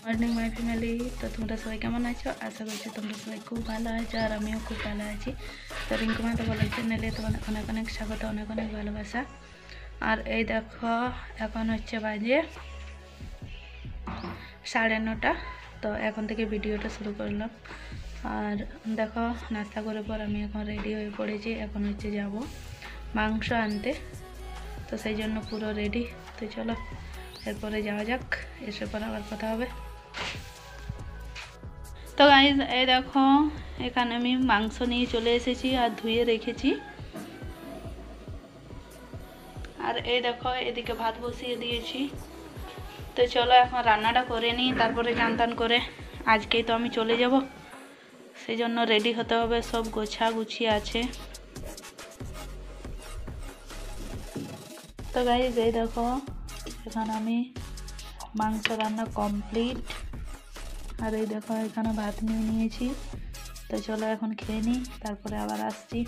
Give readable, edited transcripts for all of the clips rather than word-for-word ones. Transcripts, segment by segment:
Morning my family. তো তোমরা সবাই কেমন আছো? আশা করছি তোমরা সবাই খুব ভালো আছো, আর আমিও খুব ভালো আছি। তো রিঙ্কু মাতা বলার চ্যানেলে তোমাদের অনেক অনেক স্বাগত, অনেক অনেক ভালোবাসা। আর এই দেখো এখন হচ্ছে বাজে 9:30। তো এখন থেকে ভিডিওটা শুরু করলাম। আর দেখো নাস্তা করে পর আমি এখন রেডি হয়ে পড়েছি। এখন হচ্ছে যাব মাংস আনতে, তো সেই জন্য পুরো রেডি। তো চলো এরপরে যাওয়া যাক, এসে পর আবার কথা হবে। তো গাইজ এই দেখো এখানে আমি মাংস নিয়ে চলে এসেছি আর ধুয়ে রেখেছি। আর এই দেখো এদিকে ভাত বসিয়ে দিয়েছি। তো চলো এখন রান্নাটা করে নিই, তারপরে চান করে আজকেই তো আমি চলে যাব, সেই জন্য রেডি হতে হবে, সব গোছা গুছি আছে। তো গাইজ এই দেখো এখানে আমি মাংস রান্না কমপ্লিট। আর এই দেখো এখানে ভাত নিয়ে নিয়েছি। তো চলো এখন খেয়ে নিই, তারপরে আবার আসছি।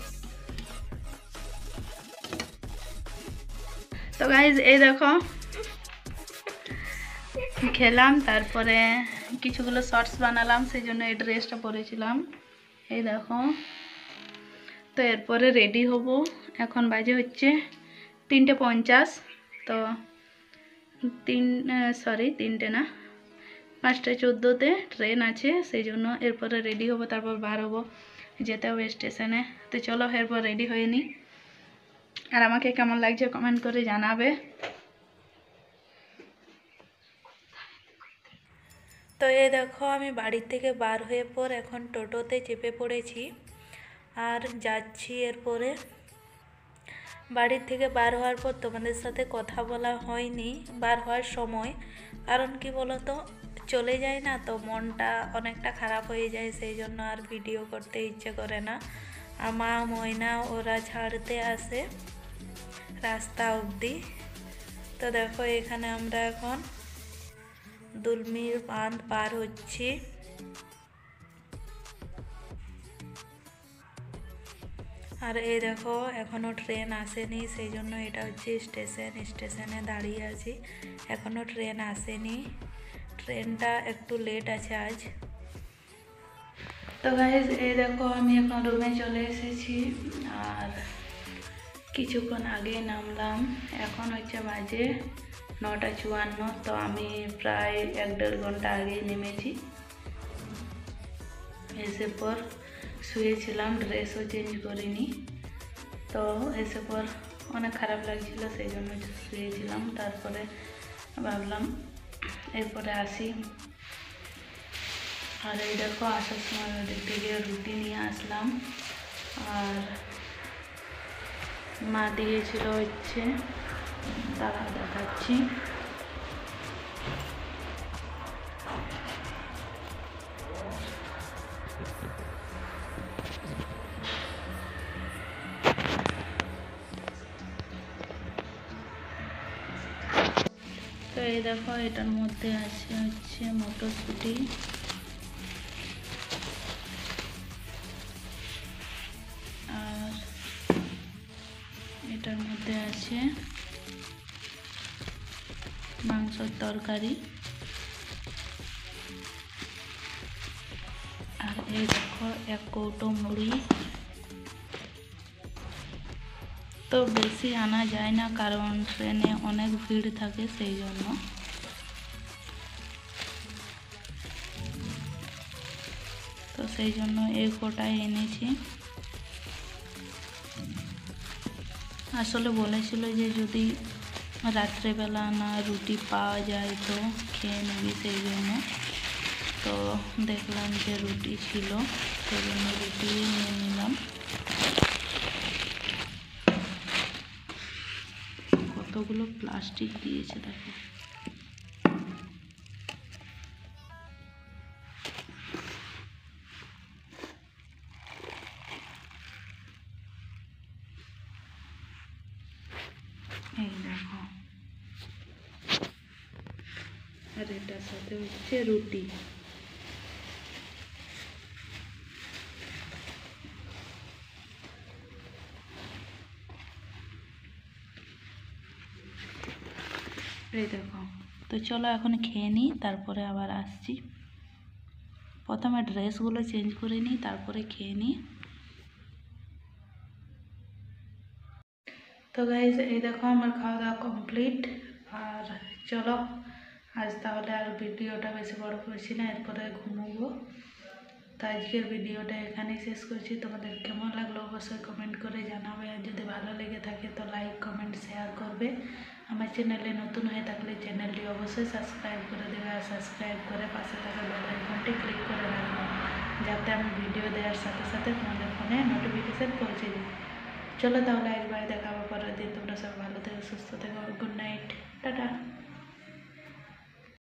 তো গাইজ এই দেখো খেলাম, তারপরে কিছুগুলো শর্টস বানালাম, সেই জন্য এই ড্রেসটা পরেছিলাম। এই দেখো তো এরপরে রেডি হব। এখন বাজে হচ্ছে 3:50। তো 3টে না 5:14-তে ট্রেন আছে, সেই জন্য এরপরে রেডি হব, তারপর বার হবো, যেতে হবে স্টেশনে। তো চলো এরপর রেডি হয়ে নিই। আর আমাকে কেমন লাগছে কমেন্ট করে জানাবে। তো এই দেখো আমি বাড়ির থেকে বার হয়ে পর এখন টোটোতে চেপে পড়েছি আর যাচ্ছি। এরপরে বাড়ির থেকে বার হওয়ার পর তোমাদের সাথে কথা বলা হয়নি বার হওয়ার সময়, কারণ কি বলো তো, চলে যায় না তো মনটা অনেকটা খারাপ হয়ে যায়, সেই জন্য আর ভিডিও করতে ইচ্ছে করে না। আর মা ময়না ওরা ছাড়তে আসে রাস্তা অবধি। তো দেখো এখানে আমরা এখন দুলমির বাঁধ পার হচ্ছি। আর এই দেখো এখনও ট্রেন আসেনি, সেই জন্য এটা হচ্ছে স্টেশনে দাঁড়িয়ে আছি, এখনও ট্রেন আসেনি, ট্রেনটা একটু লেট আছে আজ। তো গাইজ এই দেখো আমি এখন রুমে চলে এসেছি আর কিছুক্ষণ আগে নামলাম। এখন হচ্ছে বাজে 9:54। তো আমি প্রায় 1-1.5 ঘন্টা আগেই নেমেছি। এসে পর শুয়েছিলাম, ড্রেসও চেঞ্জ করিনি। তো এসে পর অনেক খারাপ লাগছিল, সেই জন্য শুয়েছিলাম। তারপরে ভাবলাম এরপরে আসি। আর এই দেখো আসার সময় ওদিক থেকে রুটি নিয়ে আসলাম, আর মা দিয়েছিল হচ্ছে, তারা দেখাচ্ছি। তো এই দেখো এটার মধ্যে আছে হচ্ছে মটরশুঁটি, আর এটার মধ্যে আছে মাংসের তরকারি, এই দেখো 1 কৌটো মুড়ি। তো বেশি আনা যায় না, কারণ ট্রেনে অনেক ভিড় থাকে, সেই জন্য। তো সেই জন্য এই কটাই এনেছি। আসলে বলেছিল যে যদি রাত্রেবেলা না রুটি পাওয়া যায় তো খেয়ে নিবি, সেই জন্য। তো দেখলাম যে রুটি ছিল, সেই জন্য রুটি নিয়ে নিলাম। কতগুলো প্লাস্টিক দিয়েছে দেখো। এই দেখো, আর এটার সাথে হচ্ছে রুটি। এই দেখো, তো চলো এখন খেয়ে নিই, তারপরে আবার আসছি। প্রথমে ড্রেসগুলো চেঞ্জ করে নিই, তারপরে খেয়ে নিই। তো গাইজ এই দেখো আমার খাওয়া দাওয়া কমপ্লিট। আর চলো আজ তাহলে আর ভিডিওটা বেশি বড় করছি না, এরপরে ঘুমোবো। তো আজকের ভিডিওটা এখানেই শেষ করছি। তোমাদের কেমন লাগলো অবশ্যই কমেন্ট করে জানাবে, আর যদি ভালো লেগে থাকে তো লাইক কমেন্ট শেয়ার করবে। আমার চ্যানেলে নতুন হয়ে থাকলে চ্যানেলটি অবশ্যই সাবস্ক্রাইব করে দেবে, আর সাবস্ক্রাইব করে পাশে থাকা বেল আইকনটি ক্লিক করে রাখবে, যাতে আমি ভিডিও দেওয়ার সাথে সাথে তোমাদের ফোনে নোটিফিকেশান পৌঁছে যায়। চলো তাহলে একবার দেখা হবে পরের দিন। তোমরা সব ভালো থেকো, সুস্থ থেকো। Good night, tata.